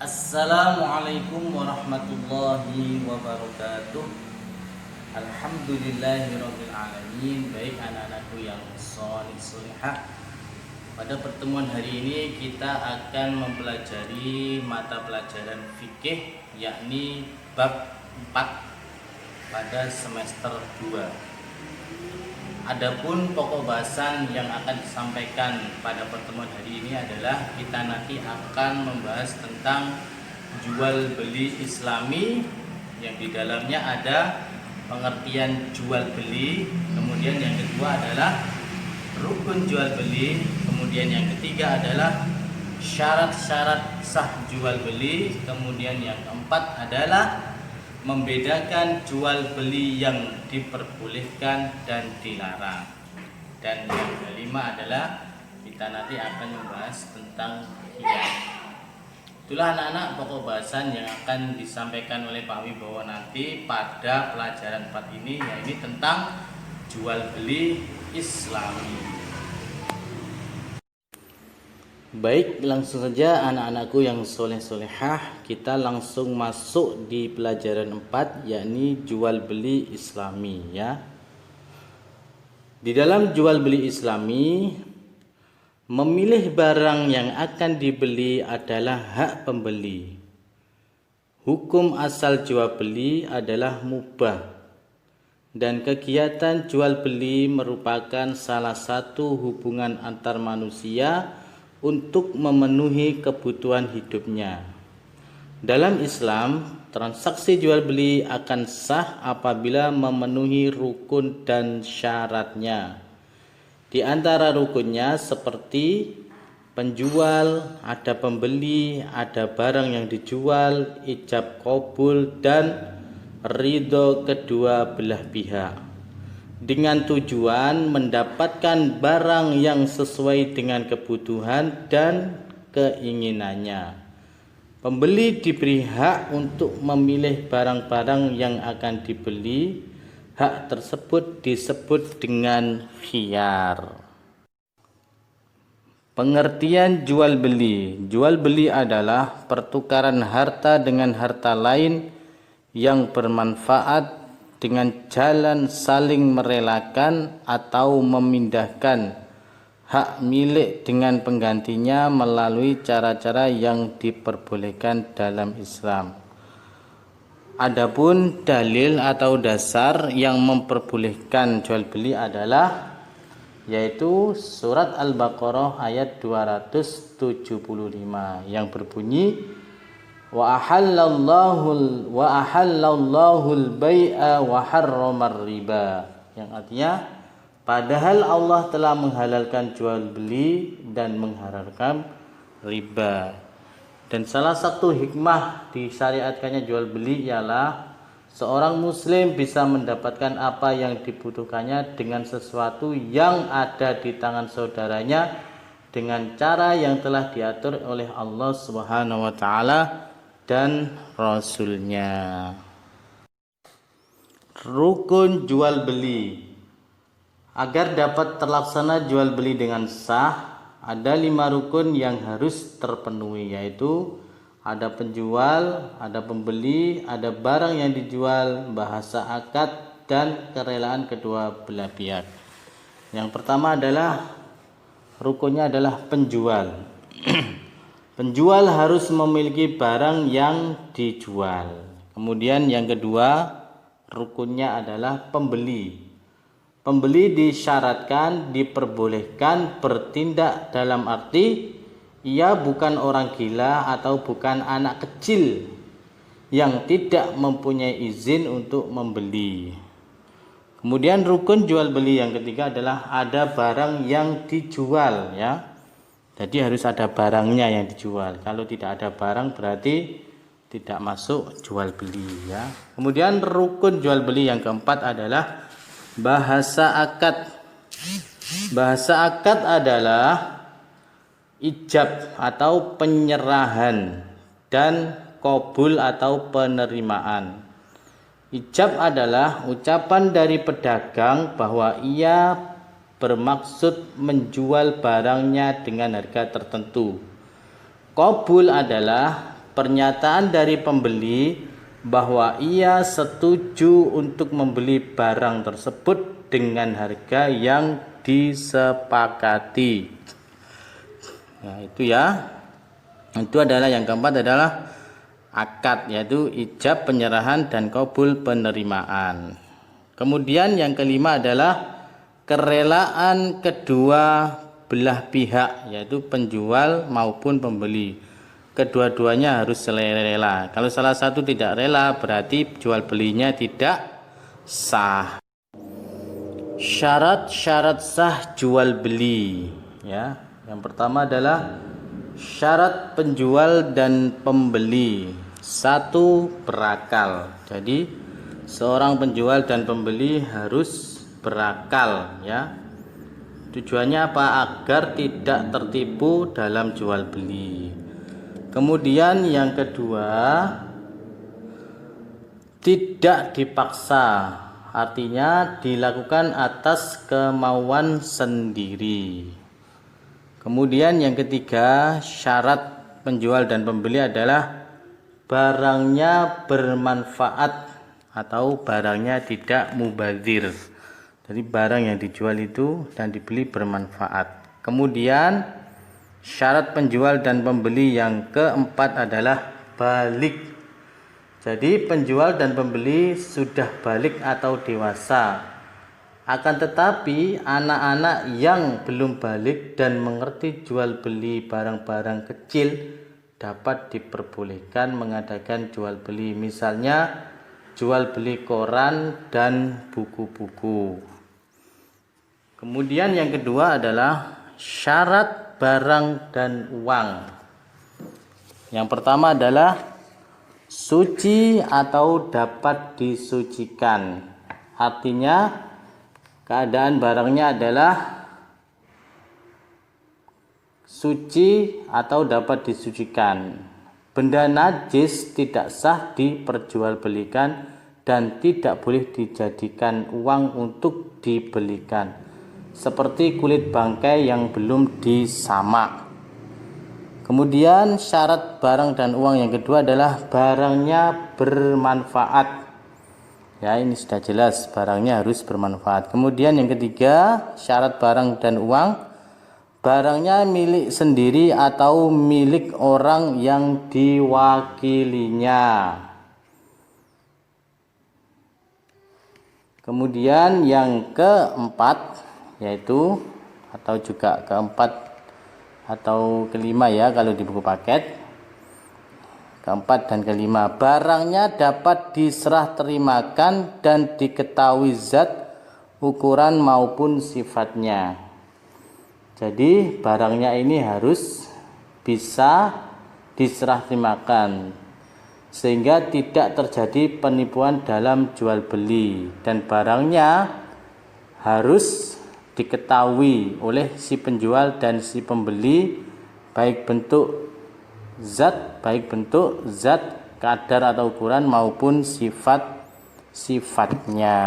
Assalamualaikum warahmatullahi wabarakatuh. Alhamdulillahirabbil alamin. Baik anak-anakku yang sholih sholihah, pada pertemuan hari ini kita akan mempelajari mata pelajaran fikih, yakni bab 4 pada semester 2. Adapun pokok bahasan yang akan disampaikan pada pertemuan hari ini adalah kita nanti akan membahas tentang jual beli Islami, yang di dalamnya ada pengertian jual beli, kemudian yang kedua adalah rukun jual beli, kemudian yang ketiga adalah syarat-syarat sah jual beli, kemudian yang keempat adalah membedakan jual beli yang diperbolehkan dan dilarang, dan yang kelima adalah kita nanti akan membahas tentang khiyar. Itulah anak-anak pokok bahasan yang akan disampaikan oleh Pak Wibowo nanti pada pelajaran 4 ini, yaitu tentang jual beli Islami. Baik, langsung saja anak-anakku yang soleh-solehah, kita langsung masuk di pelajaran 4, yakni jual beli Islami ya. Di dalam jual beli Islami, memilih barang yang akan dibeli adalah hak pembeli. Hukum asal jual beli adalah mubah, dan kegiatan jual beli merupakan salah satu hubungan antar manusia untuk memenuhi kebutuhan hidupnya. Dalam Islam, transaksi jual beli akan sah apabila memenuhi rukun dan syaratnya. Di antara rukunnya seperti penjual, ada pembeli, ada barang yang dijual, ijab qabul, dan ridho kedua belah pihak, dengan tujuan mendapatkan barang yang sesuai dengan kebutuhan dan keinginannya. Pembeli diberi hak untuk memilih barang-barang yang akan dibeli. Hak tersebut disebut dengan khiyar. Pengertian jual beli. Jual beli adalah pertukaran harta dengan harta lain yang bermanfaat dengan jalan saling merelakan atau memindahkan hak milik dengan penggantinya melalui cara-cara yang diperbolehkan dalam Islam. Adapun dalil atau dasar yang memperbolehkan jual beli adalah yaitu surat Al-Baqarah ayat 275 yang berbunyi wa ahallallahu al-bai'a wa harramar riba, yang artinya padahal Allah telah menghalalkan jual beli dan mengharamkan riba. Dan salah satu hikmah disyariatkannya jual beli ialah seorang muslim bisa mendapatkan apa yang dibutuhkannya dengan sesuatu yang ada di tangan saudaranya dengan cara yang telah diatur oleh Allah Subhanahu wa taala dan Rasulnya. Rukun jual beli. Agar dapat terlaksana jual beli dengan sah, ada 5 rukun yang harus terpenuhi, yaitu ada penjual, ada pembeli, ada barang yang dijual, bahasa akad, dan kerelaan kedua belah pihak. Yang pertama adalah rukunnya adalah penjual. Penjual harus memiliki barang yang dijual. Kemudian yang kedua rukunnya adalah pembeli. Pembeli disyaratkan, diperbolehkan bertindak dalam arti ia bukan orang gila atau bukan anak kecil yang tidak mempunyai izin untuk membeli. Kemudian rukun jual beli yang ketiga adalah ada barang yang dijual ya. Jadi harus ada barangnya yang dijual. Kalau tidak ada barang berarti tidak masuk jual beli ya. Kemudian rukun jual beli yang keempat adalah bahasa akad. Bahasa akad adalah ijab atau penyerahan dan qabul atau penerimaan. Ijab adalah ucapan dari pedagang bahwa ia bermaksud menjual barangnya dengan harga tertentu. Qabul adalah pernyataan dari pembeli bahwa ia setuju untuk membeli barang tersebut dengan harga yang disepakati. Nah, itu ya. Itu adalah yang keempat adalah akad, yaitu ijab penyerahan dan qabul penerimaan. Kemudian yang kelima adalah kerelaan kedua belah pihak, yaitu penjual maupun pembeli. Kedua-duanya harus rela. Kalau salah satu tidak rela, berarti jual belinya tidak sah. Syarat-syarat sah jual beli, ya. Yang pertama adalah syarat penjual dan pembeli satu berakal. Jadi seorang penjual dan pembeli harus berakal, ya. Tujuannya apa? Agar tidak tertipu dalam jual beli. Kemudian yang kedua, tidak dipaksa, artinya dilakukan atas kemauan sendiri. Kemudian yang ketiga, syarat penjual dan pembeli adalah barangnya bermanfaat atau barangnya tidak mubazir. Jadi barang yang dijual itu dan dibeli bermanfaat. Kemudian syarat penjual dan pembeli yang keempat adalah balik. Jadi penjual dan pembeli sudah balik atau dewasa. Akan tetapi anak-anak yang belum balik dan mengerti jual beli barang-barang kecil dapat diperbolehkan mengadakan jual beli. Misalnya jual beli koran dan buku-buku. Kemudian yang kedua adalah syarat barang dan uang. Yang pertama adalah suci atau dapat disucikan. Artinya keadaan barangnya adalah suci atau dapat disucikan. Benda najis tidak sah diperjualbelikan dan tidak boleh dijadikan uang untuk dibelikan, seperti kulit bangkai yang belum disamak. Kemudian syarat barang dan uang yang kedua adalah barangnya bermanfaat. Ya, ini sudah jelas, barangnya harus bermanfaat. Kemudian yang ketiga, syarat barang dan uang, barangnya milik sendiri atau milik orang yang diwakilinya. Kemudian yang keempat, yaitu atau juga keempat atau kelima ya kalau di buku paket. Keempat dan kelima, barangnya dapat diserah terimakan dan diketahui zat, ukuran maupun sifatnya. Jadi barangnya ini harus bisa diserah terimakan sehingga tidak terjadi penipuan dalam jual beli, dan barangnya harus diketahui oleh si penjual dan si pembeli baik bentuk zat, kadar atau ukuran maupun sifat-sifatnya.